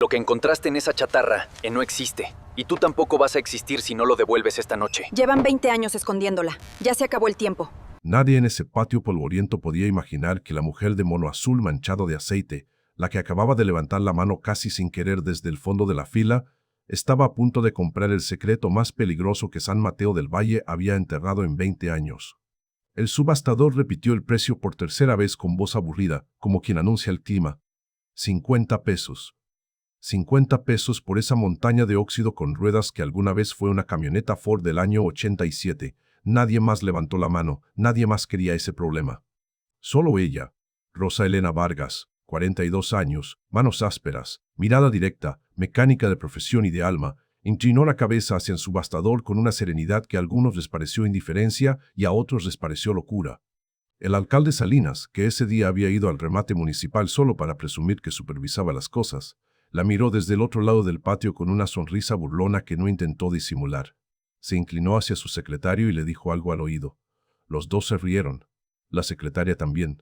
Lo que encontraste en esa chatarra no existe. Y tú tampoco vas a existir si no lo devuelves esta noche. Llevan 20 años escondiéndola. Ya se acabó el tiempo. Nadie en ese patio polvoriento podía imaginar que la mujer de mono azul manchado de aceite, la que acababa de levantar la mano casi sin querer desde el fondo de la fila, estaba a punto de comprar el secreto más peligroso que San Mateo del Valle había enterrado en 20 años. El subastador repitió el precio por tercera vez con voz aburrida, como quien anuncia el clima. 50 pesos. 50 pesos por esa montaña de óxido con ruedas que alguna vez fue una camioneta Ford del año 87. Nadie más levantó la mano, nadie más quería ese problema. Solo ella, Rosa Elena Vargas, 42 años, manos ásperas, mirada directa, mecánica de profesión y de alma, inclinó la cabeza hacia el subastador con una serenidad que a algunos les pareció indiferencia y a otros les pareció locura. El alcalde Salinas, que ese día había ido al remate municipal solo para presumir que supervisaba las cosas, la miró desde el otro lado del patio con una sonrisa burlona que no intentó disimular. Se inclinó hacia su secretario y le dijo algo al oído. Los dos se rieron. La secretaria también.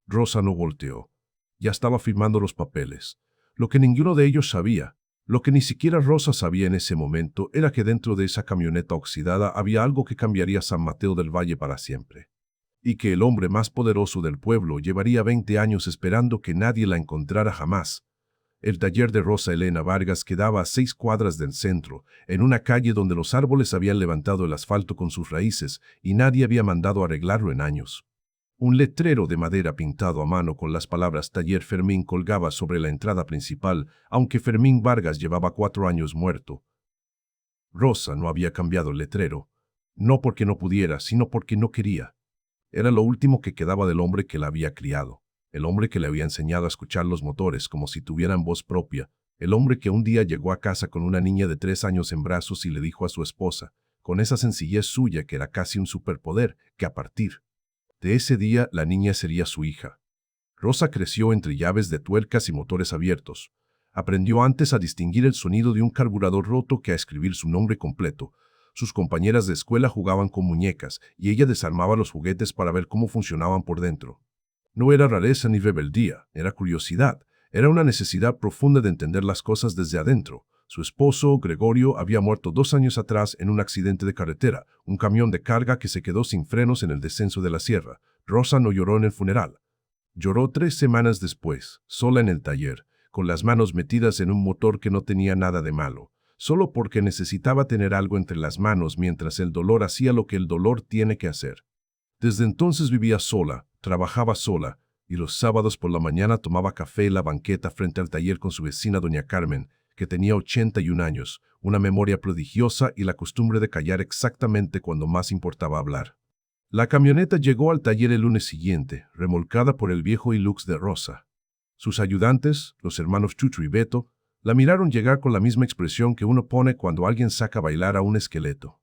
Rosa no volteó. Ya estaba firmando los papeles. Lo que ninguno de ellos sabía, lo que ni siquiera Rosa sabía en ese momento, era que dentro de esa camioneta oxidada había algo que cambiaría San Mateo del Valle para siempre. Y que el hombre más poderoso del pueblo llevaría 20 años esperando que nadie la encontrara jamás. El taller de Rosa Elena Vargas quedaba a 6 cuadras del centro, en una calle donde los árboles habían levantado el asfalto con sus raíces y nadie había mandado arreglarlo en años. Un letrero de madera pintado a mano con las palabras Taller Fermín colgaba sobre la entrada principal, aunque Fermín Vargas llevaba 4 años muerto. Rosa no había cambiado el letrero, no porque no pudiera, sino porque no quería. Era lo último que quedaba del hombre que la había criado. El hombre que le había enseñado a escuchar los motores como si tuvieran voz propia, el hombre que un día llegó a casa con una niña de 3 años en brazos y le dijo a su esposa, con esa sencillez suya que era casi un superpoder, que a partir de ese día la niña sería su hija. Rosa creció entre llaves de tuercas y motores abiertos. Aprendió antes a distinguir el sonido de un carburador roto que a escribir su nombre completo. Sus compañeras de escuela jugaban con muñecas y ella desarmaba los juguetes para ver cómo funcionaban por dentro. No era rareza ni rebeldía, era curiosidad, era una necesidad profunda de entender las cosas desde adentro. Su esposo, Gregorio, había muerto 2 años atrás en un accidente de carretera, un camión de carga que se quedó sin frenos en el descenso de la sierra. Rosa no lloró en el funeral. Lloró 3 semanas después, sola en el taller, con las manos metidas en un motor que no tenía nada de malo, solo porque necesitaba tener algo entre las manos mientras el dolor hacía lo que el dolor tiene que hacer. Desde entonces vivía sola, trabajaba sola, y los sábados por la mañana tomaba café en la banqueta frente al taller con su vecina doña Carmen, que tenía 81 años, una memoria prodigiosa y la costumbre de callar exactamente cuando más importaba hablar. La camioneta llegó al taller el lunes siguiente, remolcada por el viejo Hilux de Rosa. Sus ayudantes, los hermanos Chucho y Beto, la miraron llegar con la misma expresión que uno pone cuando alguien saca a bailar a un esqueleto.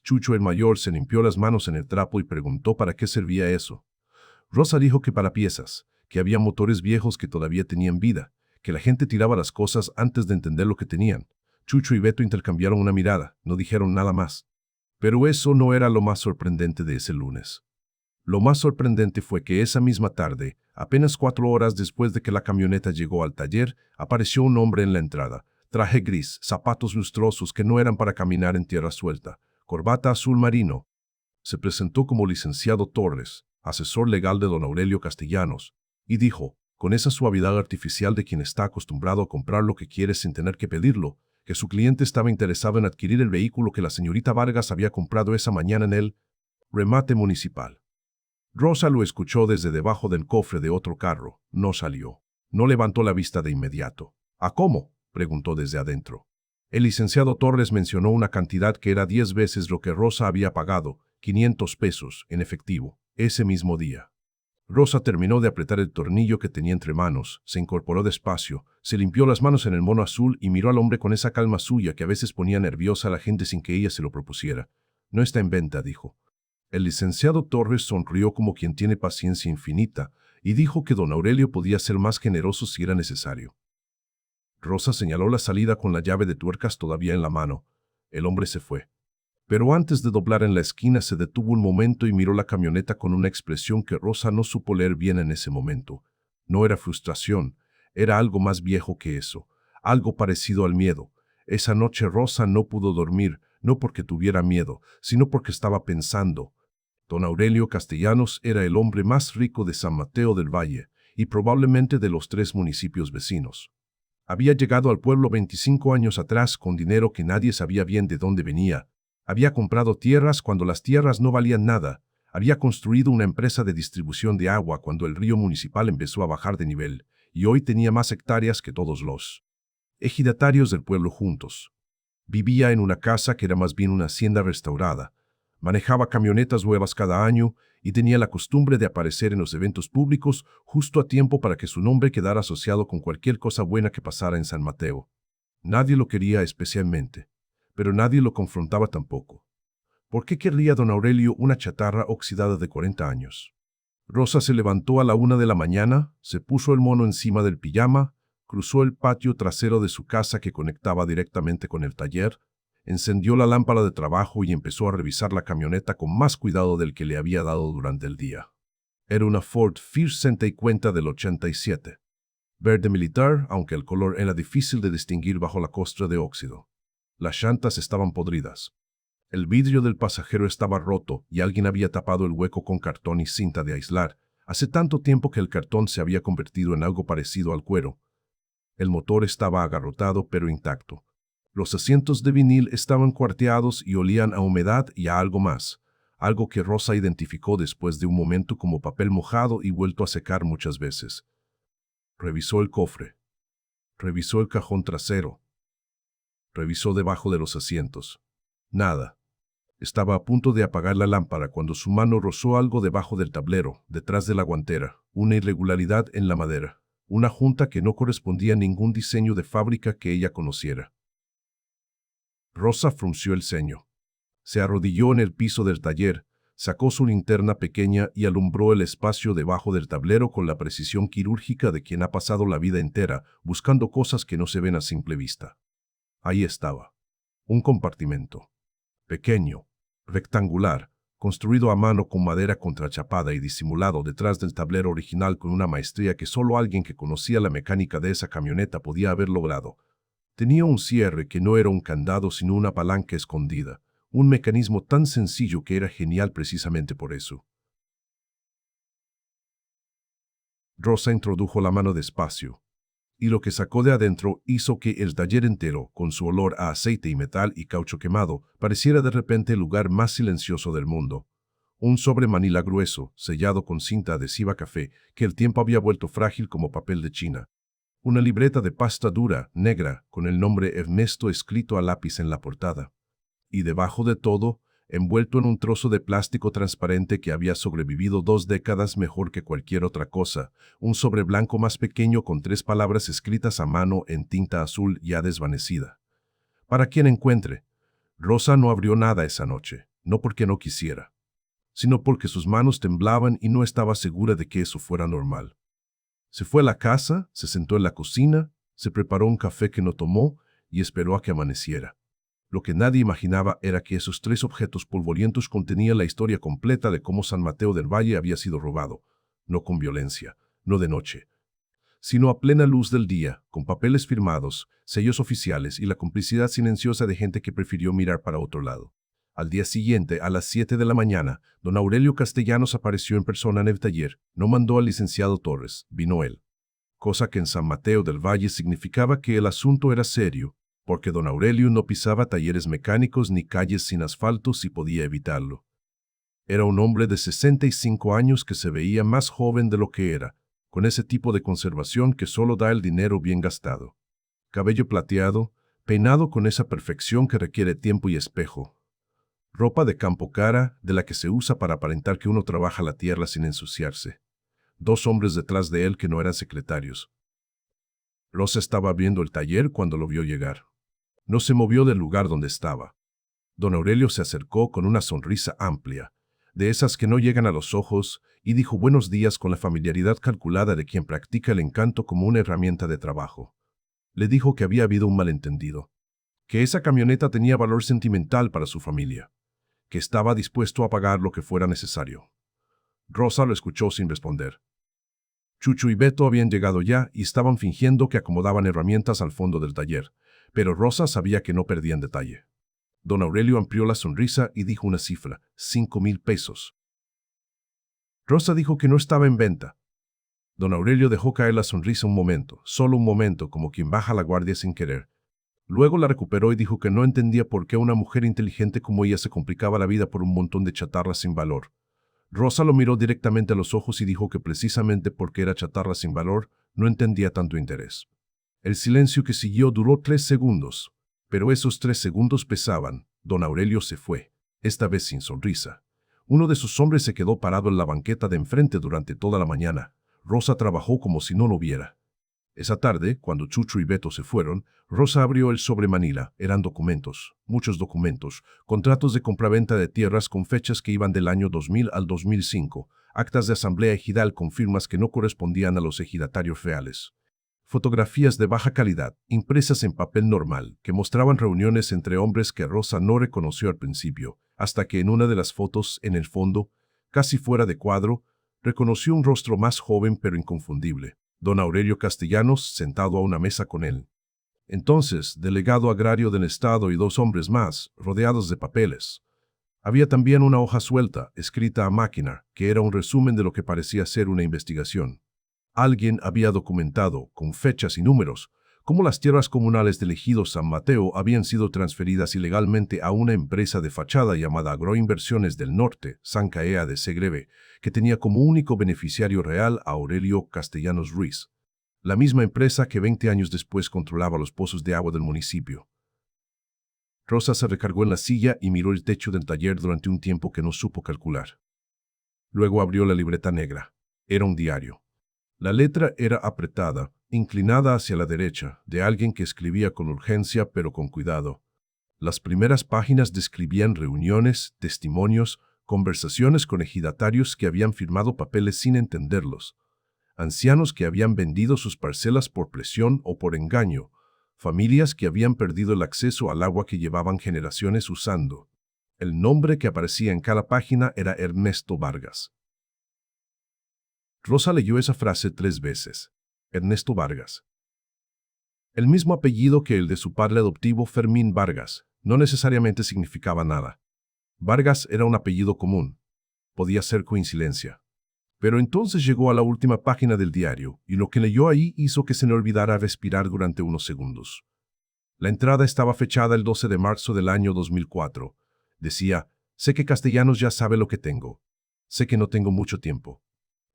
Chucho el mayor se limpió las manos en el trapo y preguntó para qué servía eso. Rosa dijo que para piezas, que había motores viejos que todavía tenían vida, que la gente tiraba las cosas antes de entender lo que tenían. Chucho y Beto intercambiaron una mirada, no dijeron nada más. Pero eso no era lo más sorprendente de ese lunes. Lo más sorprendente fue que esa misma tarde, apenas 4 horas después de que la camioneta llegó al taller, apareció un hombre en la entrada, traje gris, zapatos lustrosos que no eran para caminar en tierra suelta, corbata azul marino. Se presentó como licenciado Torres, asesor legal de don Aurelio Castellanos, y dijo, con esa suavidad artificial de quien está acostumbrado a comprar lo que quiere sin tener que pedirlo, que su cliente estaba interesado en adquirir el vehículo que la señorita Vargas había comprado esa mañana en el remate municipal. Rosa lo escuchó desde debajo del cofre de otro carro. No salió. No levantó la vista de inmediato. ¿A cómo?, preguntó desde adentro. El licenciado Torres mencionó una cantidad que era 10 veces lo que Rosa había pagado, 500 pesos, en efectivo, ese mismo día. Rosa terminó de apretar el tornillo que tenía entre manos, se incorporó despacio, se limpió las manos en el mono azul y miró al hombre con esa calma suya que a veces ponía nerviosa a la gente sin que ella se lo propusiera. No está en venta, dijo. El licenciado Torres sonrió como quien tiene paciencia infinita y dijo que don Aurelio podía ser más generoso si era necesario. Rosa señaló la salida con la llave de tuercas todavía en la mano. El hombre se fue. Pero antes de doblar en la esquina se detuvo un momento y miró la camioneta con una expresión que Rosa no supo leer bien en ese momento. No era frustración, era algo más viejo que eso, algo parecido al miedo. Esa noche Rosa no pudo dormir, no porque tuviera miedo, sino porque estaba pensando. Don Aurelio Castellanos era el hombre más rico de San Mateo del Valle, y probablemente de los 3 municipios vecinos. Había llegado al pueblo 25 años atrás con dinero que nadie sabía bien de dónde venía. Había comprado tierras cuando las tierras no valían nada. Había construido una empresa de distribución de agua cuando el río municipal empezó a bajar de nivel, y hoy tenía más hectáreas que todos los ejidatarios del pueblo juntos. Vivía en una casa que era más bien una hacienda restaurada. Manejaba camionetas nuevas cada año y tenía la costumbre de aparecer en los eventos públicos justo a tiempo para que su nombre quedara asociado con cualquier cosa buena que pasara en San Mateo. Nadie lo quería especialmente, pero nadie lo confrontaba tampoco. ¿Por qué querría don Aurelio una chatarra oxidada de 40 años? Rosa se levantó a la 1 de la mañana, se puso el mono encima del pijama, cruzó el patio trasero de su casa que conectaba directamente con el taller, encendió la lámpara de trabajo y empezó a revisar la camioneta con más cuidado del que le había dado durante el día. Era una Ford F-150 del 87. Verde militar, aunque el color era difícil de distinguir bajo la costra de óxido. Las llantas estaban podridas. El vidrio del pasajero estaba roto y alguien había tapado el hueco con cartón y cinta de aislar. Hace tanto tiempo que el cartón se había convertido en algo parecido al cuero. El motor estaba agarrotado pero intacto. Los asientos de vinil estaban cuarteados y olían a humedad y a algo más, algo que Rosa identificó después de un momento como papel mojado y vuelto a secar muchas veces. Revisó el cofre. Revisó el cajón trasero. Revisó debajo de los asientos. Nada. Estaba a punto de apagar la lámpara cuando su mano rozó algo debajo del tablero, detrás de la guantera, una irregularidad en la madera, una junta que no correspondía a ningún diseño de fábrica que ella conociera. Rosa frunció el ceño. Se arrodilló en el piso del taller, sacó su linterna pequeña y alumbró el espacio debajo del tablero con la precisión quirúrgica de quien ha pasado la vida entera buscando cosas que no se ven a simple vista. Ahí estaba. Un compartimento. Pequeño, rectangular, construido a mano con madera contrachapada y disimulado detrás del tablero original con una maestría que solo alguien que conocía la mecánica de esa camioneta podía haber logrado. Tenía un cierre que no era un candado sino una palanca escondida, un mecanismo tan sencillo que era genial precisamente por eso. Rosa introdujo la mano despacio, y lo que sacó de adentro hizo que el taller entero, con su olor a aceite y metal y caucho quemado, pareciera de repente el lugar más silencioso del mundo. Un sobre manila grueso, sellado con cinta adhesiva café, que el tiempo había vuelto frágil como papel de China. Una libreta de pasta dura, negra, con el nombre Ernesto escrito a lápiz en la portada. Y debajo de todo, envuelto en un trozo de plástico transparente que había sobrevivido 2 décadas mejor que cualquier otra cosa, un sobre blanco más pequeño con 3 palabras escritas a mano en tinta azul ya desvanecida. Para quien encuentre. Rosa no abrió nada esa noche, no porque no quisiera, sino porque sus manos temblaban y no estaba segura de que eso fuera normal. Se fue a la casa, se sentó en la cocina, se preparó un café que no tomó y esperó a que amaneciera. Lo que nadie imaginaba era que esos 3 objetos polvorientos contenían la historia completa de cómo San Mateo del Valle había sido robado, no con violencia, no de noche, sino a plena luz del día, con papeles firmados, sellos oficiales y la complicidad silenciosa de gente que prefirió mirar para otro lado. Al día siguiente, a las 7 de la mañana, don Aurelio Castellanos apareció en persona en el taller, no mandó al licenciado Torres, vino él. Cosa que en San Mateo del Valle significaba que el asunto era serio, porque don Aurelio no pisaba talleres mecánicos ni calles sin asfalto si podía evitarlo. Era un hombre de 65 años que se veía más joven de lo que era, con ese tipo de conservación que solo da el dinero bien gastado. Cabello plateado, peinado con esa perfección que requiere tiempo y espejo. Ropa de campo cara, de la que se usa para aparentar que uno trabaja la tierra sin ensuciarse. 2 hombres detrás de él que no eran secretarios. Rosa estaba abriendo el taller cuando lo vio llegar. No se movió del lugar donde estaba. Don Aurelio se acercó con una sonrisa amplia, de esas que no llegan a los ojos, y dijo buenos días con la familiaridad calculada de quien practica el encanto como una herramienta de trabajo. Le dijo que había habido un malentendido, que esa camioneta tenía valor sentimental para su familia, que estaba dispuesto a pagar lo que fuera necesario. Rosa lo escuchó sin responder. Chucho y Beto habían llegado ya y estaban fingiendo que acomodaban herramientas al fondo del taller, pero Rosa sabía que no perdían detalle. Don Aurelio amplió la sonrisa y dijo una cifra: 5,000 pesos. Rosa dijo que no estaba en venta. Don Aurelio dejó caer la sonrisa un momento, solo un momento, como quien baja la guardia sin querer. Luego la recuperó y dijo que no entendía por qué una mujer inteligente como ella se complicaba la vida por un montón de chatarra sin valor. Rosa lo miró directamente a los ojos y dijo que precisamente porque era chatarra sin valor, no entendía tanto interés. El silencio que siguió duró 3 segundos, pero esos 3 segundos pesaban. Don Aurelio se fue, esta vez sin sonrisa. Uno de sus hombres se quedó parado en la banqueta de enfrente durante toda la mañana. Rosa trabajó como si no lo viera. Esa tarde, cuando Chucho y Beto se fueron, Rosa abrió el sobre manila. Eran documentos, muchos documentos, contratos de compraventa de tierras con fechas que iban del año 2000 al 2005, actas de asamblea ejidal con firmas que no correspondían a los ejidatarios reales. Fotografías de baja calidad, impresas en papel normal, que mostraban reuniones entre hombres que Rosa no reconoció al principio, hasta que en una de las fotos, en el fondo, casi fuera de cuadro, reconoció un rostro más joven pero inconfundible: don Aurelio Castellanos, sentado a una mesa con él. Entonces, delegado agrario del Estado y 2 hombres más, rodeados de papeles. Había también una hoja suelta, escrita a máquina, que era un resumen de lo que parecía ser una investigación. Alguien había documentado, con fechas y números, cómo las tierras comunales del ejido San Mateo habían sido transferidas ilegalmente a una empresa de fachada llamada Agroinversiones del Norte, Sancaea de Segreve, que tenía como único beneficiario real a Aurelio Castellanos Ruiz, la misma empresa que 20 años después controlaba los pozos de agua del municipio. Rosa se recargó en la silla y miró el techo del taller durante un tiempo que no supo calcular. Luego abrió la libreta negra. Era un diario. La letra era apretada, inclinada hacia la derecha, de alguien que escribía con urgencia pero con cuidado. Las primeras páginas describían reuniones, testimonios, conversaciones con ejidatarios que habían firmado papeles sin entenderlos, ancianos que habían vendido sus parcelas por presión o por engaño, familias que habían perdido el acceso al agua que llevaban generaciones usando. El nombre que aparecía en cada página era Ernesto Vargas. Rosa leyó esa frase 3 veces. Ernesto Vargas. El mismo apellido que el de su padre adoptivo Fermín Vargas. No necesariamente significaba nada. Vargas era un apellido común. Podía ser coincidencia. Pero entonces llegó a la última página del diario, y lo que leyó ahí hizo que se le olvidara respirar durante unos segundos. La entrada estaba fechada el 12 de marzo del año 2004. Decía: sé que Castellanos ya sabe lo que tengo. Sé que no tengo mucho tiempo.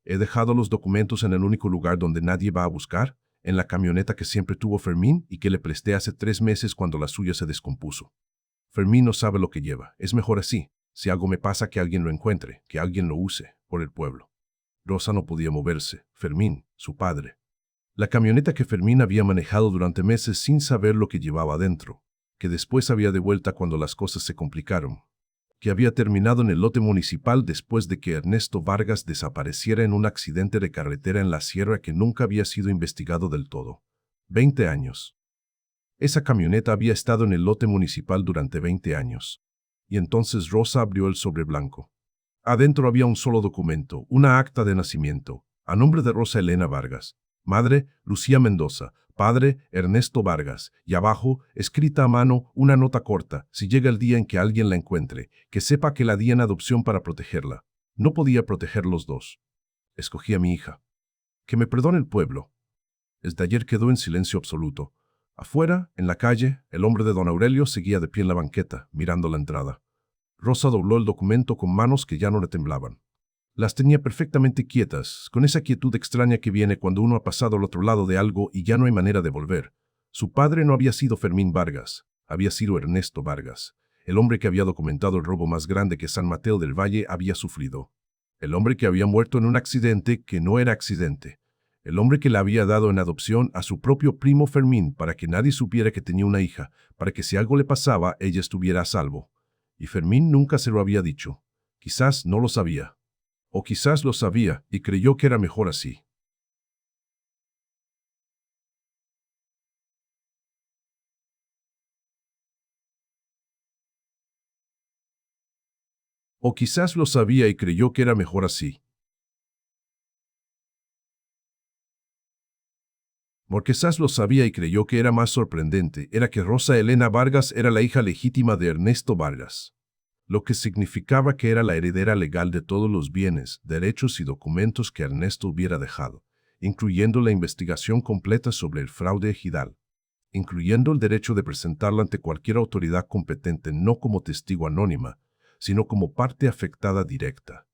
He dejado los documentos en el único lugar donde nadie va a buscar, en la camioneta que siempre tuvo Fermín y que le presté hace 3 meses cuando la suya se descompuso. Fermín no sabe lo que lleva. Es mejor así. Si algo me pasa, que alguien lo encuentre, que alguien lo use, por el pueblo. Rosa no podía moverse. Fermín, su padre. La camioneta que Fermín había manejado durante meses sin saber lo que llevaba adentro, que después había de vuelta cuando las cosas se complicaron, que había terminado en el lote municipal después de que Ernesto Vargas desapareciera en un accidente de carretera en la sierra que nunca había sido investigado del todo. 20 años. Esa camioneta había estado en el lote municipal durante 20 años. Y entonces Rosa abrió el sobre blanco. Adentro había un solo documento, una acta de nacimiento, a nombre de Rosa Elena Vargas. Madre, Lucía Mendoza. Padre, Ernesto Vargas. Y abajo, escrita a mano, una nota corta: si llega el día en que alguien la encuentre, que sepa que la di en adopción para protegerla. No podía proteger los dos. Escogí a mi hija. Que me perdone el pueblo. El taller quedó en silencio absoluto. Afuera, en la calle, el hombre de don Aurelio seguía de pie en la banqueta, mirando la entrada. Rosa dobló el documento con manos que ya no le temblaban. Las tenía perfectamente quietas, con esa quietud extraña que viene cuando uno ha pasado al otro lado de algo y ya no hay manera de volver. Su padre no había sido Fermín Vargas, había sido Ernesto Vargas, el hombre que había documentado el robo más grande que San Mateo del Valle había sufrido. El hombre que había muerto en un accidente que no era accidente. El hombre que la había dado en adopción a su propio primo Fermín para que nadie supiera que tenía una hija, para que si algo le pasaba, ella estuviera a salvo. Y Fermín nunca se lo había dicho. Quizás no lo sabía. O quizás lo sabía y creyó que era mejor así. O quizás lo sabía y creyó que era mejor así. Morquezas lo sabía y creyó que era más sorprendente, era que Rosa Elena Vargas era la hija legítima de Ernesto Vargas, lo que significaba que era la heredera legal de todos los bienes, derechos y documentos que Ernesto hubiera dejado, incluyendo la investigación completa sobre el fraude ejidal, incluyendo el derecho de presentarla ante cualquier autoridad competente no como testigo anónima, sino como parte afectada directa.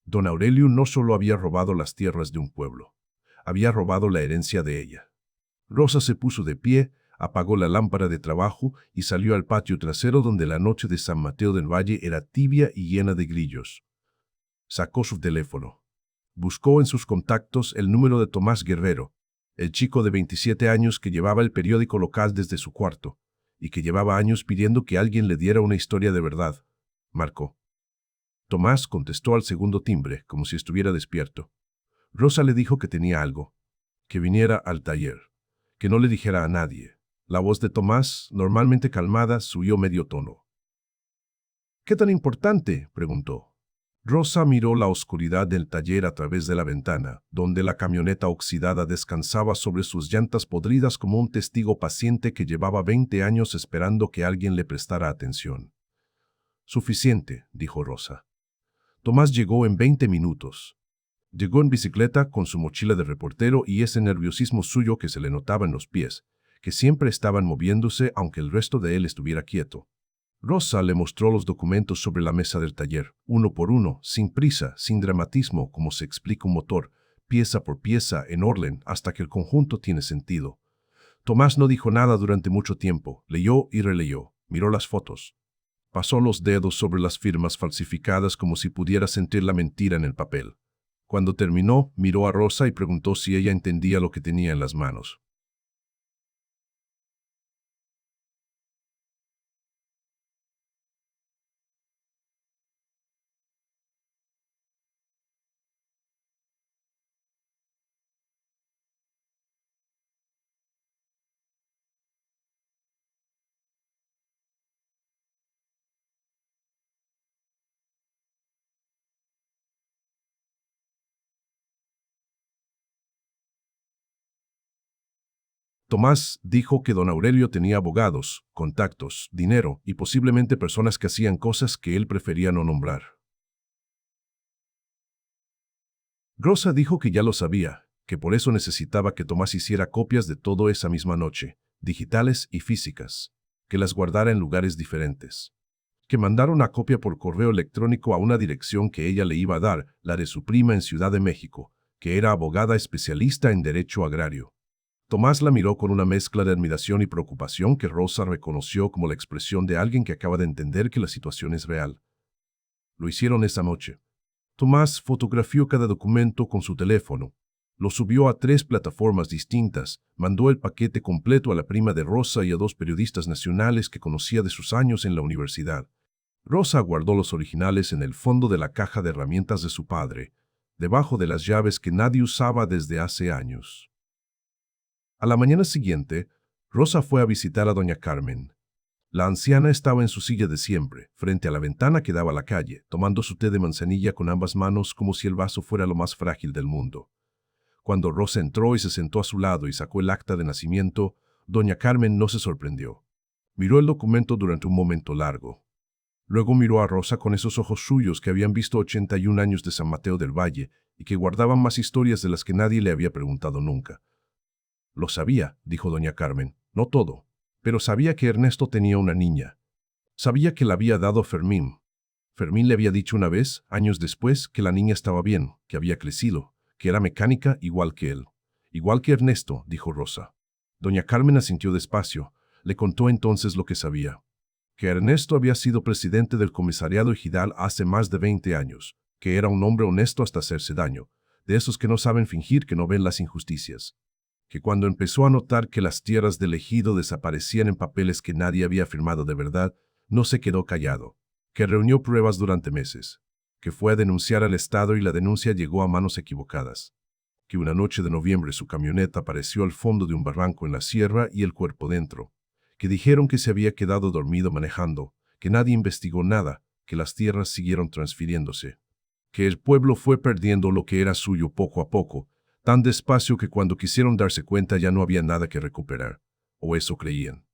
Don Aurelio no solo había robado las tierras de un pueblo, había robado la herencia de ella. Rosa se puso de pie, apagó la lámpara de trabajo y salió al patio trasero donde la noche de San Mateo del Valle era tibia y llena de grillos. Sacó su teléfono. Buscó en sus contactos el número de Tomás Guerrero, el chico de 27 años que llevaba el periódico local desde su cuarto y que llevaba años pidiendo que alguien le diera una historia de verdad. Marcó. Tomás contestó al segundo timbre, como si estuviera despierto. Rosa le dijo que tenía algo, que viniera al taller, que no le dijera a nadie. La voz de Tomás, normalmente calmada, subió medio tono. ¿Qué tan importante?, preguntó. Rosa miró la oscuridad del taller a través de la ventana, donde la camioneta oxidada descansaba sobre sus llantas podridas como un testigo paciente que llevaba 20 años esperando que alguien le prestara atención. Suficiente, dijo Rosa. Tomás llegó en 20 minutos. Llegó en bicicleta con su mochila de reportero y ese nerviosismo suyo que se le notaba en los pies, que siempre estaban moviéndose aunque el resto de él estuviera quieto. Rosa le mostró los documentos sobre la mesa del taller, uno por uno, sin prisa, sin dramatismo, como se explica un motor, pieza por pieza, en orden, hasta que el conjunto tiene sentido. Tomás no dijo nada durante mucho tiempo, leyó y releyó, miró las fotos. Pasó los dedos sobre las firmas falsificadas como si pudiera sentir la mentira en el papel. Cuando terminó, miró a Rosa y preguntó si ella entendía lo que tenía en las manos. Tomás dijo que don Aurelio tenía abogados, contactos, dinero y posiblemente personas que hacían cosas que él prefería no nombrar. Rosa dijo que ya lo sabía, que por eso necesitaba que Tomás hiciera copias de todo esa misma noche, digitales y físicas, que las guardara en lugares diferentes, que mandara una copia por correo electrónico a una dirección que ella le iba a dar, la de su prima en Ciudad de México, que era abogada especialista en derecho agrario. Tomás la miró con una mezcla de admiración y preocupación que Rosa reconoció como la expresión de alguien que acaba de entender que la situación es real. Lo hicieron esa noche. Tomás fotografió cada documento con su teléfono, lo subió a 3 plataformas distintas, mandó el paquete completo a la prima de Rosa y a 2 periodistas nacionales que conocía de sus años en la universidad. Rosa guardó los originales en el fondo de la caja de herramientas de su padre, debajo de las llaves que nadie usaba desde hace años. A la mañana siguiente, Rosa fue a visitar a doña Carmen. La anciana estaba en su silla de siempre, frente a la ventana que daba a la calle, tomando su té de manzanilla con ambas manos como si el vaso fuera lo más frágil del mundo. Cuando Rosa entró y se sentó a su lado y sacó el acta de nacimiento, doña Carmen no se sorprendió. Miró el documento durante un momento largo. Luego miró a Rosa con esos ojos suyos que habían visto 81 años de San Mateo del Valle y que guardaban más historias de las que nadie le había preguntado nunca. Lo sabía, dijo doña Carmen, no todo, pero sabía que Ernesto tenía una niña. Sabía que la había dado Fermín. Fermín le había dicho una vez, años después, que la niña estaba bien, que había crecido, que era mecánica igual que él. Igual que Ernesto, dijo Rosa. Doña Carmen asintió despacio. Le contó entonces lo que sabía. Que Ernesto había sido presidente del comisariado ejidal hace más de 20 años, que era un hombre honesto hasta hacerse daño, de esos que no saben fingir que no ven las injusticias. Que cuando empezó a notar que las tierras del ejido desaparecían en papeles que nadie había firmado de verdad, no se quedó callado, que reunió pruebas durante meses, que fue a denunciar al Estado y la denuncia llegó a manos equivocadas, que una noche de noviembre su camioneta apareció al fondo de un barranco en la sierra y el cuerpo dentro, que dijeron que se había quedado dormido manejando, que nadie investigó nada, que las tierras siguieron transfiriéndose, que el pueblo fue perdiendo lo que era suyo poco a poco, tan despacio que cuando quisieron darse cuenta ya no había nada que recuperar, o eso creían.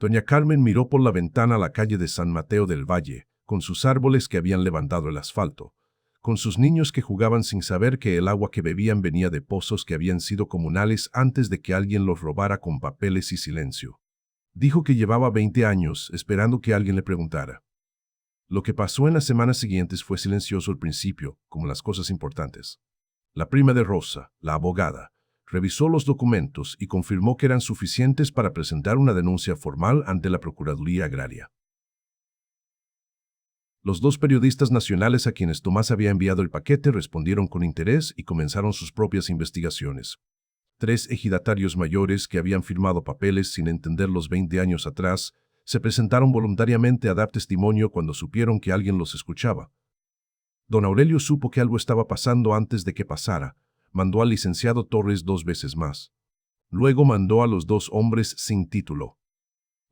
Doña Carmen miró por la ventana a la calle de San Mateo del Valle, con sus árboles que habían levantado el asfalto, con sus niños que jugaban sin saber que el agua que bebían venía de pozos que habían sido comunales antes de que alguien los robara con papeles y silencio. Dijo que llevaba 20 años esperando que alguien le preguntara. Lo que pasó en las semanas siguientes fue silencioso al principio, como las cosas importantes. La prima de Rosa, la abogada, revisó los documentos y confirmó que eran suficientes para presentar una denuncia formal ante la Procuraduría Agraria. Los dos periodistas nacionales a quienes Tomás había enviado el paquete respondieron con interés y comenzaron sus propias investigaciones. 3 ejidatarios mayores que habían firmado papeles sin entenderlos 20 años atrás, se presentaron voluntariamente a dar testimonio cuando supieron que alguien los escuchaba. Don Aurelio supo que algo estaba pasando antes de que pasara. Mandó al licenciado Torres 2 veces más. Luego mandó a los 2 hombres sin título.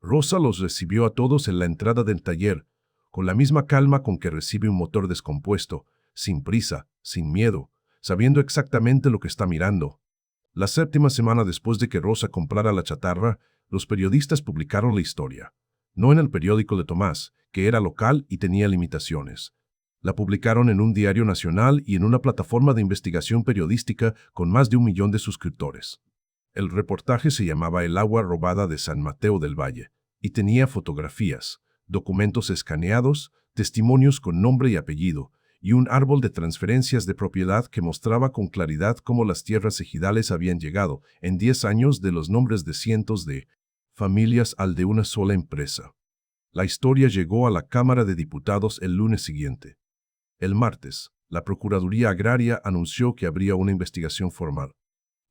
Rosa los recibió a todos en la entrada del taller, con la misma calma con que recibe un motor descompuesto, sin prisa, sin miedo, sabiendo exactamente lo que está mirando. La 7ª semana después de que Rosa comprara la chatarra, los periodistas publicaron la historia. No en el periódico de Tomás, que era local y tenía limitaciones. La publicaron en un diario nacional y en una plataforma de investigación periodística con más de 1 millón de suscriptores. El reportaje se llamaba El agua robada de San Mateo del Valle y tenía fotografías, documentos escaneados, testimonios con nombre y apellido, y un árbol de transferencias de propiedad que mostraba con claridad cómo las tierras ejidales habían llegado, en 10 años, de los nombres de cientos de familias al de una sola empresa. La historia llegó a la Cámara de Diputados el lunes siguiente. El martes, la Procuraduría Agraria anunció que habría una investigación formal.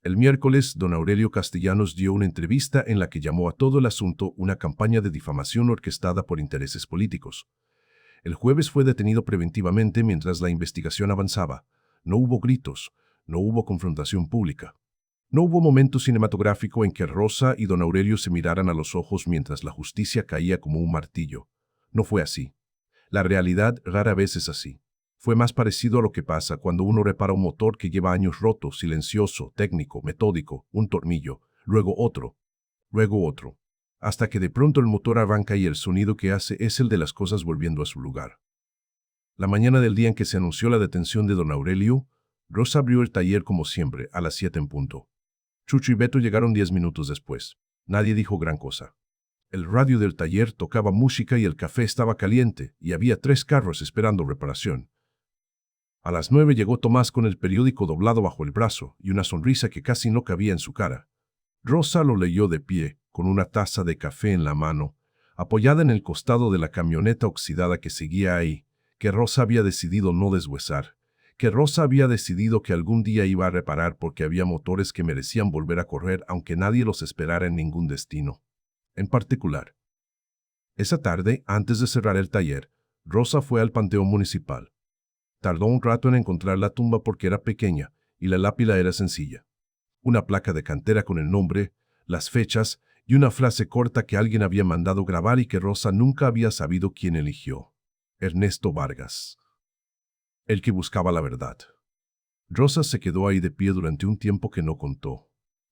El miércoles, don Aurelio Castellanos dio una entrevista en la que llamó a todo el asunto una campaña de difamación orquestada por intereses políticos. El jueves fue detenido preventivamente mientras la investigación avanzaba. No hubo gritos, no hubo confrontación pública. No hubo momento cinematográfico en que Rosa y don Aurelio se miraran a los ojos mientras la justicia caía como un martillo. No fue así. La realidad rara vez es así. Fue más parecido a lo que pasa cuando uno repara un motor que lleva años roto, silencioso, técnico, metódico, un tornillo, luego otro, hasta que de pronto el motor arranca y el sonido que hace es el de las cosas volviendo a su lugar. La mañana del día en que se anunció la detención de don Aurelio, Rosa abrió el taller como siempre, a las 7 en punto. Chucho y Beto llegaron 10 minutos después. Nadie dijo gran cosa. El radio del taller tocaba música y el café estaba caliente, y había 3 carros esperando reparación. A las 9 llegó Tomás con el periódico doblado bajo el brazo y una sonrisa que casi no cabía en su cara. Rosa lo leyó de pie, con una taza de café en la mano, apoyada en el costado de la camioneta oxidada que seguía ahí, que Rosa había decidido no deshuesar, que Rosa había decidido que algún día iba a reparar porque había motores que merecían volver a correr aunque nadie los esperara en ningún destino. En particular, esa tarde, antes de cerrar el taller, Rosa fue al Panteón Municipal. Tardó un rato en encontrar la tumba porque era pequeña y la lápida era sencilla. Una placa de cantera con el nombre, las fechas y una frase corta que alguien había mandado grabar y que Rosa nunca había sabido quién eligió. Ernesto Vargas. El que buscaba la verdad. Rosa se quedó ahí de pie durante un tiempo que no contó.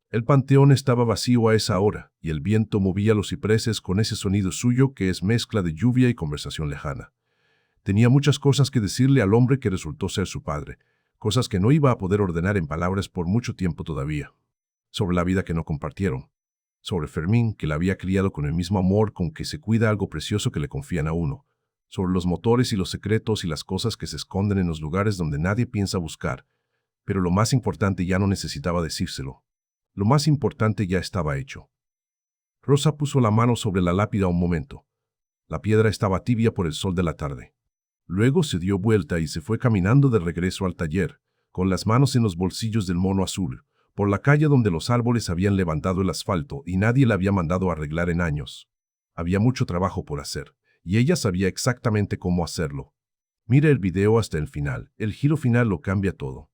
El panteón estaba vacío a esa hora y el viento movía los cipreses con ese sonido suyo que es mezcla de lluvia y conversación lejana. Tenía muchas cosas que decirle al hombre que resultó ser su padre, cosas que no iba a poder ordenar en palabras por mucho tiempo todavía. Sobre la vida que no compartieron. Sobre Fermín, que la había criado con el mismo amor con que se cuida algo precioso que le confían a uno. Sobre los motores y los secretos y las cosas que se esconden en los lugares donde nadie piensa buscar. Pero lo más importante ya no necesitaba decírselo. Lo más importante ya estaba hecho. Rosa puso la mano sobre la lápida un momento. La piedra estaba tibia por el sol de la tarde. Luego se dio vuelta y se fue caminando de regreso al taller, con las manos en los bolsillos del mono azul, por la calle donde los árboles habían levantado el asfalto y nadie la había mandado a arreglar en años. Había mucho trabajo por hacer, y ella sabía exactamente cómo hacerlo. Mira el video hasta el final, el giro final lo cambia todo.